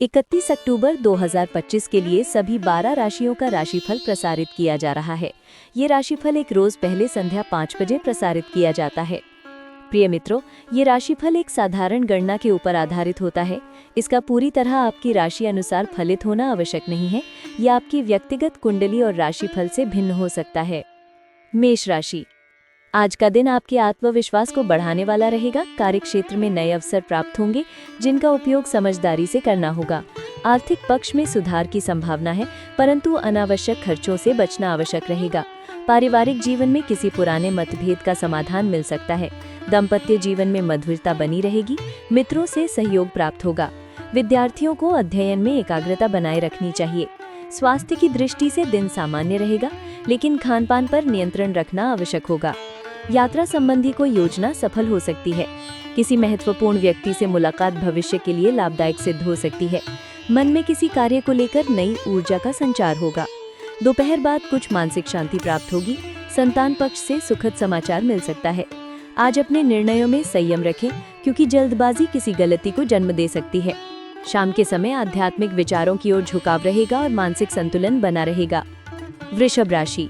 31 अक्टूबर 2025 के लिए सभी 12 राशियों का राशिफल प्रसारित किया जा रहा है। ये राशिफल एक रोज पहले संध्या 5 बजे प्रसारित किया जाता है। प्रिय मित्रों, ये राशिफल एक साधारण गणना के ऊपर आधारित होता है। इसका पूरी तरह आपकी राशि अनुसार फलित होना आवश्यक नहीं है। यह आपकी व्यक्तिगत कुंडली और राशिफल से भिन्न हो सकता है। मेष राशि, आज का दिन आपके आत्मविश्वास को बढ़ाने वाला रहेगा। कार्यक्षेत्र में नए अवसर प्राप्त होंगे, जिनका उपयोग समझदारी से करना होगा। आर्थिक पक्ष में सुधार की संभावना है, परंतु अनावश्यक खर्चों से बचना आवश्यक रहेगा। पारिवारिक जीवन में किसी पुराने मतभेद का समाधान मिल सकता है। दाम्पत्य जीवन में मधुरता बनी रहेगी। मित्रों से सहयोग प्राप्त होगा। विद्यार्थियों को अध्ययन में एकाग्रता बनाए रखनी चाहिए। स्वास्थ्य की दृष्टि से दिन सामान्य रहेगा, लेकिन खानपान पर नियंत्रण रखना आवश्यक होगा। यात्रा संबंधी कोई योजना सफल हो सकती है। किसी महत्वपूर्ण व्यक्ति से मुलाकात भविष्य के लिए लाभदायक सिद्ध हो सकती है। मन में किसी कार्य को लेकर नई ऊर्जा का संचार होगा। दोपहर बाद कुछ मानसिक शांति प्राप्त होगी। संतान पक्ष से सुखद समाचार मिल सकता है। आज अपने निर्णयों में संयम रखें, क्योंकि जल्दबाजी किसी गलती को जन्म दे सकती है। शाम के समय आध्यात्मिक विचारों की ओर झुकाव रहेगा और मानसिक संतुलन बना रहेगा। वृषभ राशि,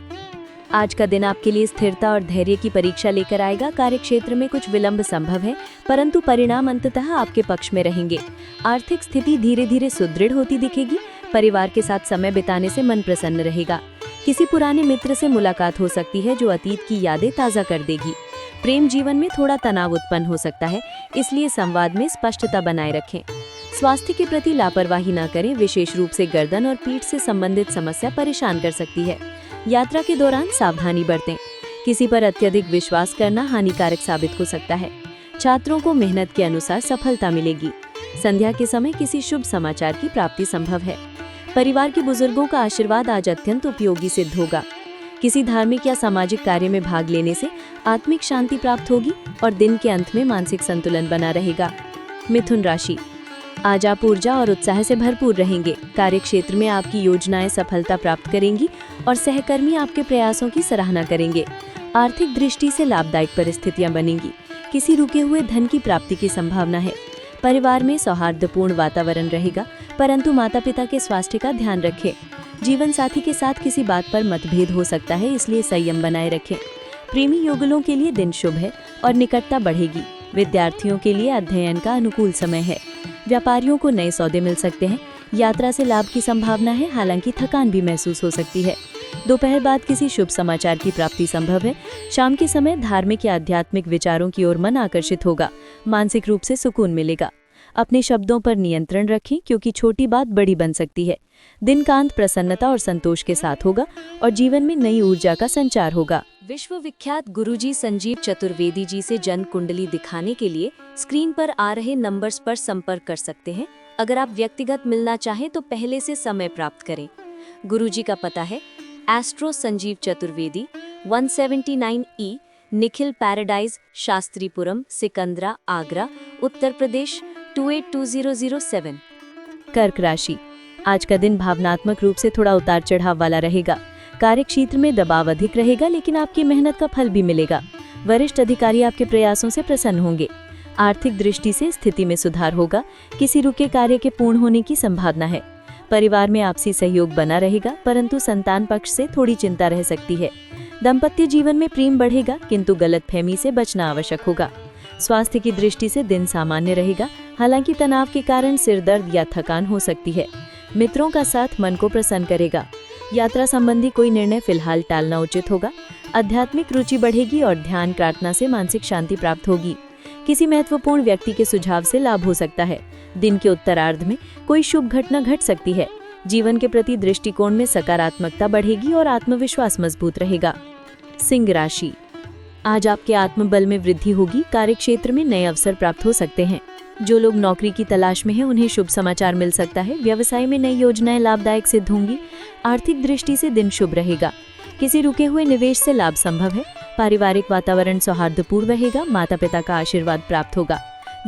आज का दिन आपके लिए स्थिरता और धैर्य की परीक्षा लेकर आएगा। कार्यक्षेत्र में कुछ विलंब संभव है, परंतु परिणाम अंततः आपके पक्ष में रहेंगे। आर्थिक स्थिति धीरे धीरे सुदृढ़ होती दिखेगी। परिवार के साथ समय बिताने से मन प्रसन्न रहेगा। किसी पुराने मित्र से मुलाकात हो सकती है, जो अतीत की यादें ताज़ा कर देगी। प्रेम जीवन में थोड़ा तनाव उत्पन्न हो सकता है, इसलिए संवाद में स्पष्टता बनाए रखें। स्वास्थ्य के प्रति लापरवाही न करें। विशेष रूप से गर्दन और पीठ से संबंधित समस्या परेशान कर सकती है। यात्रा के दौरान सावधानी बरतें। किसी पर अत्यधिक विश्वास करना हानिकारक साबित हो सकता है। छात्रों को मेहनत के अनुसार सफलता मिलेगी। संध्या के समय किसी शुभ समाचार की प्राप्ति संभव है। परिवार के बुजुर्गों का आशीर्वाद आज अत्यंत उपयोगी सिद्ध होगा। किसी धार्मिक या सामाजिक कार्य में भाग लेने से आत्मिक शांति प्राप्त होगी और दिन के अंत में मानसिक संतुलन बना रहेगा। मिथुन राशि, आज आप ऊर्जा और उत्साह से भरपूर रहेंगे। कार्यक्षेत्र में आपकी योजनाएं सफलता प्राप्त करेंगी और सहकर्मी आपके प्रयासों की सराहना करेंगे। आर्थिक दृष्टि से लाभदायक परिस्थितियां बनेंगी। किसी रुके हुए धन की प्राप्ति की संभावना है। परिवार में सौहार्दपूर्ण वातावरण रहेगा, परंतु माता पिता के स्वास्थ्य का ध्यान रखें। जीवन साथी के साथ किसी बात पर मतभेद हो सकता है, इसलिए संयम बनाए रखें। प्रेमी युगलों के लिए दिन शुभ है और निकटता बढ़ेगी। विद्यार्थियों के लिए अध्ययन का अनुकूल समय है। व्यापारियों को नए सौदे मिल सकते हैं। यात्रा से लाभ की संभावना है, हालांकि थकान भी महसूस हो सकती है। दोपहर बाद किसी शुभ समाचार की प्राप्ति संभव है। शाम के समय धार्मिक या आध्यात्मिक विचारों की ओर मन आकर्षित होगा। मानसिक रूप से सुकून मिलेगा। अपने शब्दों पर नियंत्रण रखें, क्योंकि छोटी बात बड़ी बन सकती है। दिन का अंत प्रसन्नता और संतोष के साथ होगा और जीवन में नई ऊर्जा का संचार होगा। विश्व विख्यात गुरुजी संजीव चतुर्वेदी जी से जन्म कुंडली दिखाने के लिए स्क्रीन पर आ रहे नंबर्स पर संपर्क कर सकते हैं। अगर आप व्यक्तिगत मिलना चाहें तो पहले से समय प्राप्त करें। गुरुजी का पता है astro Sanjeev Chaturvedi, 179E Nikhil paradise, Shastripuram, Sikandra, Agra, Uttar Pradesh 282007। कर्क राशि, आज का दिन भावनात्मक रूप से थोड़ा उतार चढ़ाव वाला रहेगा। कार्यक्षेत्र में दबाव अधिक रहेगा, लेकिन आपकी मेहनत का फल भी मिलेगा। वरिष्ठ अधिकारी आपके प्रयासों से प्रसन्न होंगे। आर्थिक दृष्टि से स्थिति में सुधार होगा। किसी रुके कार्य के पूर्ण होने की संभावना है। परिवार में आपसी सहयोग बना रहेगा, परंतु संतान पक्ष से थोड़ी चिंता रह सकती है। दाम्पत्य जीवन में प्रेम बढ़ेगा, किंतु गलतफहमी से बचना आवश्यक होगा। स्वास्थ्य की दृष्टि से दिन सामान्य रहेगा, हालांकि तनाव के कारण सिर दर्द या थकान हो सकती है। मित्रों का साथ मन को प्रसन्न करेगा। यात्रा संबंधी कोई निर्णय फिलहाल टालना उचित होगा। आध्यात्मिक रुचि बढ़ेगी और ध्यान प्रार्थना से मानसिक शांति प्राप्त होगी। किसी महत्वपूर्ण व्यक्ति के सुझाव से लाभ हो सकता है। दिन के उत्तरार्ध में कोई शुभ घटना घट सकती है। जीवन के प्रति दृष्टिकोण में सकारात्मकता बढ़ेगी और आत्मविश्वास मजबूत रहेगा। सिंह राशि, आज आपके आत्मबल में वृद्धि होगी। कार्यक्षेत्र में नए अवसर प्राप्त हो सकते हैं। जो लोग नौकरी की तलाश में हैं, उन्हें शुभ समाचार मिल सकता है। व्यवसाय में नई योजनाएं लाभदायक सिद्ध होंगी। आर्थिक दृष्टि से दिन शुभ रहेगा। किसी रुके हुए निवेश से लाभ संभव है। पारिवारिक वातावरण सौहार्दपूर्ण रहेगा। माता पिता का आशीर्वाद प्राप्त होगा।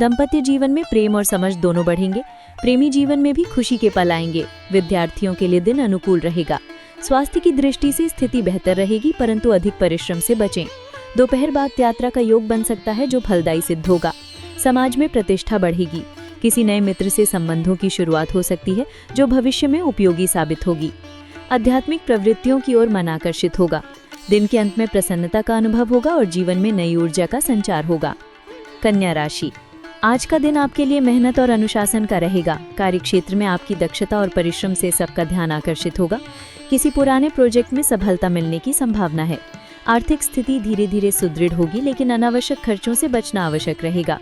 दाम्पत्य जीवन में प्रेम और समझ दोनों बढ़ेंगे। प्रेमी जीवन में भी खुशी के पल आएंगे। विद्यार्थियों के लिए दिन अनुकूल रहेगा। स्वास्थ्य की दृष्टि से स्थिति बेहतर रहेगी, परंतु अधिक परिश्रम से बचें। दोपहर बाद यात्रा का योग बन सकता है, जो फलदायी सिद्ध होगा। समाज में प्रतिष्ठा बढ़ेगी। किसी नए मित्र से संबंधों की शुरुआत हो सकती है जो भविष्य में उपयोगी साबित होगी। आध्यात्मिक प्रवृत्तियों की ओर मन आकर्षित होगा। दिन के अंत में प्रसन्नता का अनुभव होगा और जीवन में नई ऊर्जा का संचार होगा। कन्या राशि, आज का दिन आपके लिए मेहनत और अनुशासन का रहेगा। कार्यक्षेत्र में आपकी दक्षता और परिश्रम से सबका ध्यान आकर्षित होगा। किसी पुराने प्रोजेक्ट में सफलता मिलने की संभावना है। आर्थिक स्थिति धीरे धीरे सुदृढ़ होगी, लेकिन अनावश्यक खर्चों से बचना आवश्यक रहेगा।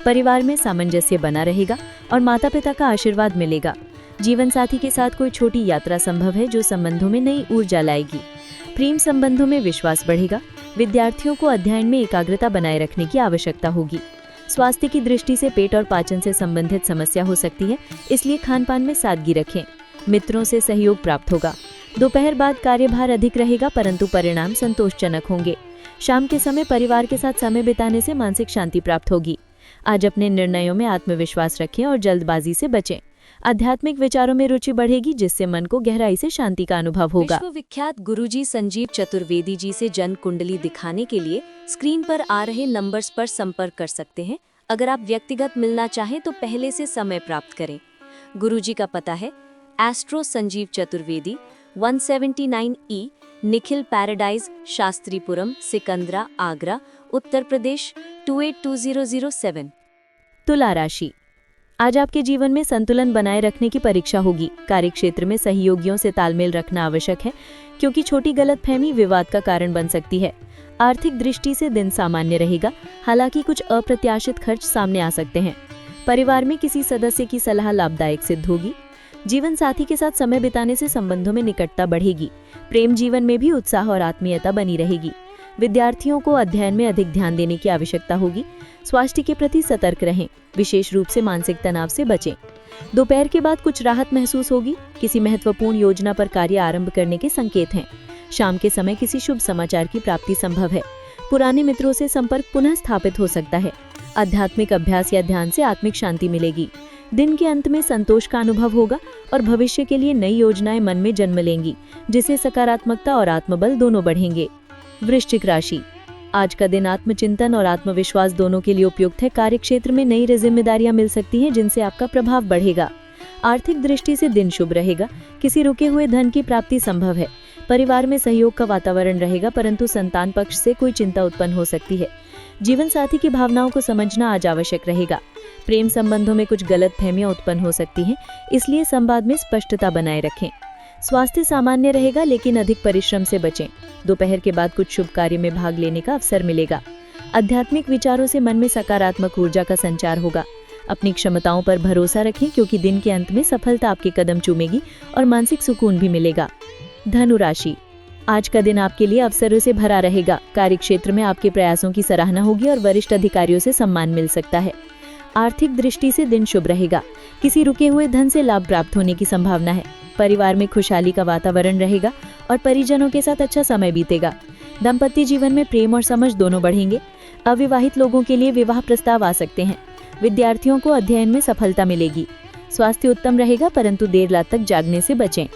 परिवार में सामंजस्य बना रहेगा और माता पिता का आशीर्वाद मिलेगा। जीवन साथी के साथ कोई छोटी यात्रा संभव है जो संबंधों में नई ऊर्जा लाएगी। प्रेम संबंधों में विश्वास बढ़ेगा। विद्यार्थियों को अध्ययन में एकाग्रता बनाए रखने की आवश्यकता होगी। स्वास्थ्य की दृष्टि से पेट और पाचन से संबंधित समस्या हो सकती है, इसलिए खानपान में सादगी रखें। मित्रों से सहयोग प्राप्त होगा। दोपहर बाद कार्यभार अधिक रहेगा, परंतु परिणाम संतोषजनक होंगे। शाम के समय परिवार के साथ समय बिताने से मानसिक शांति प्राप्त होगी। आज अपने निर्णयों में आत्मविश्वास रखें और जल्दबाजी से बचें। आध्यात्मिक विचारों में रुचि बढ़ेगी, जिससे मन को गहराई से शांति का अनुभव होगा। विश्वविख्यात गुरुजी संजीव चतुर्वेदी जी से जन्म कुंडली दिखाने के लिए स्क्रीन पर आ रहे नंबर्स पर संपर्क कर सकते हैं। अगर आप व्यक्तिगत मिलना चाहें तो पहले से समय प्राप्त करें। गुरुजी का पता है astro Sanjeev Chaturvedi, 179E Nikhil paradise, Shastripuram, Sikandra, Agra, Uttar Pradesh 282007। तुला राशि, आज आपके जीवन में संतुलन बनाए रखने की परीक्षा होगी। कार्यक्षेत्र में सहयोगियों से तालमेल रखना आवश्यक है, क्योंकि छोटी गलतफहमी विवाद का कारण बन सकती है। आर्थिक दृष्टि से दिन सामान्य रहेगा, हालांकि कुछ अप्रत्याशित खर्च सामने आ सकते हैं। परिवार में किसी सदस्य की सलाह लाभदायक सिद्ध होगी। जीवन साथी के साथ समय बिताने से संबंधों में निकटता बढ़ेगी। प्रेम जीवन में भी उत्साह और आत्मीयता बनी रहेगी। विद्यार्थियों को अध्ययन में अधिक ध्यान देने की आवश्यकता होगी। स्वास्थ्य के प्रति सतर्क रहें, विशेष रूप से मानसिक तनाव से बचें। दोपहर के बाद कुछ राहत महसूस होगी। किसी महत्वपूर्ण योजना पर कार्य आरंभ करने के संकेत हैं। शाम के समय किसी शुभ समाचार की प्राप्ति संभव है। पुराने मित्रों से संपर्क पुनः स्थापित हो सकता है। आध्यात्मिक अभ्यास या ध्यान से आत्मिक शांति मिलेगी। दिन के अंत में संतोष का अनुभव होगा और भविष्य के लिए नई योजनाएं मन में जन्म लेंगी, जिससे सकारात्मकता और आत्मबल दोनों बढ़ेंगे। वृश्चिक राशि, आज का दिन आत्मचिंतन और आत्मविश्वास दोनों के लिए उपयुक्त है। कार्यक्षेत्र में नई जिम्मेदारियां मिल सकती हैं, जिनसे आपका प्रभाव बढ़ेगा। आर्थिक दृष्टि से दिन शुभ रहेगा। किसी रुके हुए धन की प्राप्ति संभव है। परिवार में सहयोग का वातावरण रहेगा, परंतु संतान पक्ष से कोई चिंता उत्पन्न हो सकती है। जीवन साथी की भावनाओं को समझना आज आवश्यक रहेगा। प्रेम संबंधों में कुछ गलतफहमियां उत्पन्न हो सकती हैं, इसलिए संवाद में स्पष्टता बनाए रखें। स्वास्थ्य सामान्य रहेगा, लेकिन अधिक परिश्रम से बचें। दोपहर के बाद कुछ शुभ कार्य में भाग लेने का अवसर मिलेगा। आध्यात्मिक विचारों से मन में सकारात्मक ऊर्जा का संचार होगा। अपनी क्षमताओं पर भरोसा रखें, क्योंकि दिन के अंत में सफलता आपके कदम चूमेगी और मानसिक सुकून भी मिलेगा। धनु राशि, आज का दिन आपके लिए अवसरों से भरा रहेगा। कार्यक्षेत्र में आपके प्रयासों की सराहना होगी और वरिष्ठ अधिकारियों से सम्मान मिल सकता है। आर्थिक दृष्टि से दिन शुभ रहेगा। किसी रुके हुए धन से लाभ प्राप्त होने की संभावना है। परिवार में खुशहाली का वातावरण रहेगा और परिजनों के साथ अच्छा समय बीतेगा। दाम्पत्य जीवन में प्रेम और समझ दोनों बढ़ेंगे। अविवाहित लोगों के लिए विवाह प्रस्ताव आ सकते हैं। विद्यार्थियों को अध्ययन में सफलता मिलेगी। स्वास्थ्य उत्तम रहेगा, परंतु देर रात तक जागने से बचें।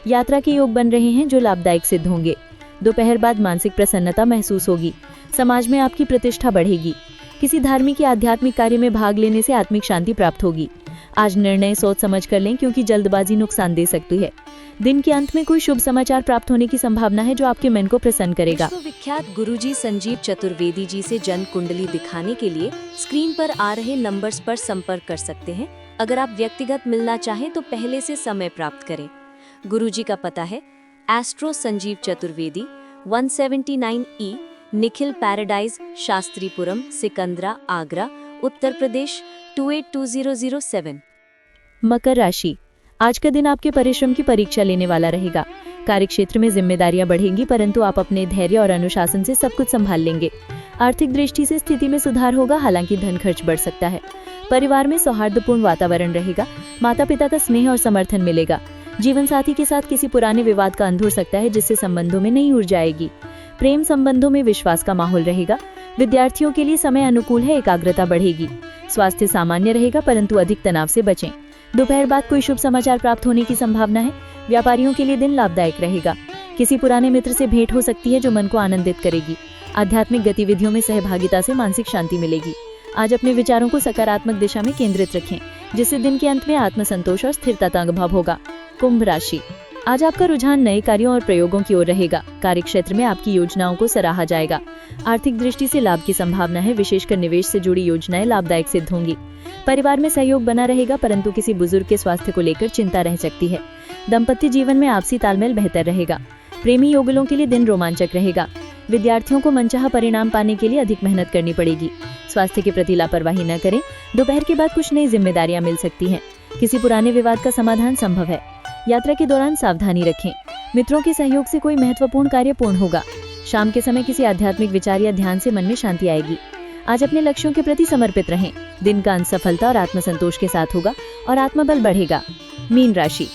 यात्रा के योग बन रहे हैं, जो लाभदायक सिद्ध होंगे। दोपहर बाद मानसिक प्रसन्नता महसूस होगी। समाज में आपकी प्रतिष्ठा बढ़ेगी। किसी धार्मिक या आध्यात्मिक कार्य में भाग लेने से आत्मिक शांति प्राप्त होगी। आज निर्णय सोच समझ कर लें, क्योंकि जल्दबाजी नुकसान दे सकती है। दिन के अंत में कोई शुभ समाचार प्राप्त होने की संभावना है, जो आपके मन को प्रसन्न करेगा। विश्वविख्यात गुरुजी संजीव चतुर्वेदी जी से जन्म कुंडली दिखाने के लिए स्क्रीन पर आ रहे नंबर्स पर संपर्क कर सकते हैं। अगर आप व्यक्तिगत मिलना चाहें तो पहले से समय प्राप्त करें। गुरुजी का पता है astro Sanjeev Chaturvedi, 179E Nikhil paradise, Shastripuram, Sikandra, Agra, Uttar Pradesh 282007। मकर राशि, आज का दिन आपके परिश्रम की परीक्षा लेने वाला रहेगा। कार्यक्षेत्र में जिम्मेदारियां बढ़ेंगी, परंतु आप अपने धैर्य और अनुशासन से सब कुछ संभाल लेंगे। आर्थिक दृष्टि से स्थिति में सुधार होगा, हालांकि धन खर्च बढ़ सकता है। परिवार में सौहार्दपूर्ण वातावरण रहेगा। माता पिता का स्नेह और समर्थन मिलेगा। जीवन साथी के साथ किसी पुराने विवाद का अंत हो सकता है, जिससे संबंधों में नई ऊर्जा आएगी। प्रेम संबंधों में विश्वास का माहौल रहेगा। विद्यार्थियों के लिए समय अनुकूल है, एकाग्रता बढ़ेगी। स्वास्थ्य सामान्य रहेगा, परंतु अधिक तनाव से बचें। दोपहर बाद कोई शुभ समाचार प्राप्त होने की संभावना है। व्यापारियों के लिए दिन लाभदायक रहेगा। किसी पुराने मित्र से भेंट हो सकती है, जो मन को आनंदित करेगी। आध्यात्मिक गतिविधियों में सहभागिता से मानसिक शांति मिलेगी। आज अपने विचारों को सकारात्मक दिशा में केंद्रित रखें। जिससे दिन के अंत में आत्मसंतोष और स्थिरता का अनुभव होगा। कुंभ राशि, आज आपका रुझान नए कार्यों और प्रयोगों की ओर रहेगा। कार्यक्षेत्र में आपकी योजनाओं को सराहा जाएगा। आर्थिक दृष्टि से लाभ की संभावना है, विशेषकर निवेश से जुड़ी योजनाएं लाभदायक सिद्ध होंगी। परिवार में सहयोग बना रहेगा, परंतु किसी बुजुर्ग के स्वास्थ्य को लेकर चिंता रह सकती है। दाम्पत्य जीवन में आपसी तालमेल बेहतर रहेगा। प्रेमी युगलों के लिए दिन रोमांचक रहेगा। विद्यार्थियों को मनचाहा परिणाम पाने के लिए अधिक मेहनत करनी पड़ेगी। स्वास्थ्य के प्रति लापरवाही न करें। दोपहर के बाद कुछ नई जिम्मेदारियां मिल सकती हैं। किसी पुराने विवाद का समाधान संभव है। यात्रा के दौरान सावधानी रखें। मित्रों के सहयोग से कोई महत्वपूर्ण कार्य पूर्ण होगा। शाम के समय किसी आध्यात्मिक विचार या ध्यान से मन में शांति आएगी। आज अपने लक्ष्यों के प्रति समर्पित रहें। दिन का अंत सफलता और आत्मसंतोष के साथ होगा और आत्मबल बढ़ेगा। मीन राशि,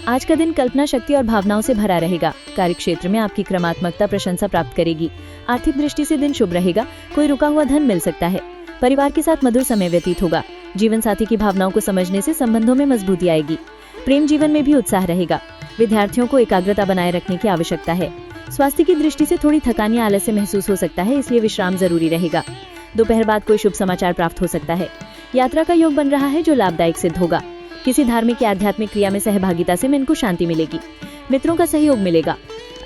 आज का दिन कल्पना शक्ति और भावनाओं से भरा रहेगा। कार्यक्षेत्र में आपकी क्रमात्मकता प्रशंसा प्राप्त करेगी। आर्थिक दृष्टि से दिन शुभ रहेगा। कोई रुका हुआ धन मिल सकता है। परिवार के साथ मधुर समय व्यतीत होगा। जीवन साथी की भावनाओं को समझने से संबंधों में मजबूती आएगी। प्रेम जीवन में भी उत्साह रहेगा। विद्यार्थियों को एकाग्रता बनाए रखने की आवश्यकता है। स्वास्थ्य की दृष्टि से थोड़ी थकान या आलस्य महसूस हो सकता है, इसलिए विश्राम जरूरी रहेगा। दोपहर बाद कोई शुभ समाचार प्राप्त हो सकता है। यात्रा का योग बन रहा है, जो लाभदायक सिद्ध होगा। किसी धार्मिक या आध्यात्मिक क्रिया में सहभागिता से मन को शांति मिलेगी। मित्रों का सहयोग मिलेगा।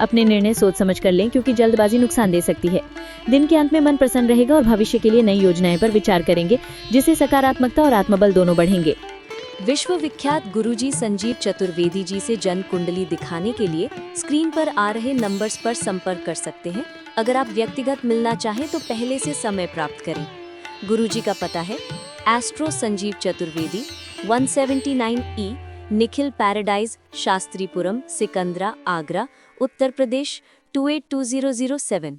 अपने निर्णय सोच समझ कर लें, क्योंकि जल्दबाजी नुकसान दे सकती है। दिन के अंत में मन प्रसन्न रहेगा और भविष्य के लिए नई योजनाएं पर विचार करेंगे, जिससे सकारात्मकता और आत्मबल दोनों बढ़ेंगे। विश्व विख्यात गुरुजी संजीव चतुर्वेदी जी से जन्म कुंडली दिखाने के लिए स्क्रीन पर आ रहे नंबर्स पर संपर्क कर सकते हैं। अगर आप व्यक्तिगत मिलना चाहें तो पहले से समय प्राप्त करें। गुरुजी का पता है astro Sanjeev Chaturvedi, 179E Nikhil paradise, Shastripuram, Sikandra, Agra, Uttar Pradesh 282007।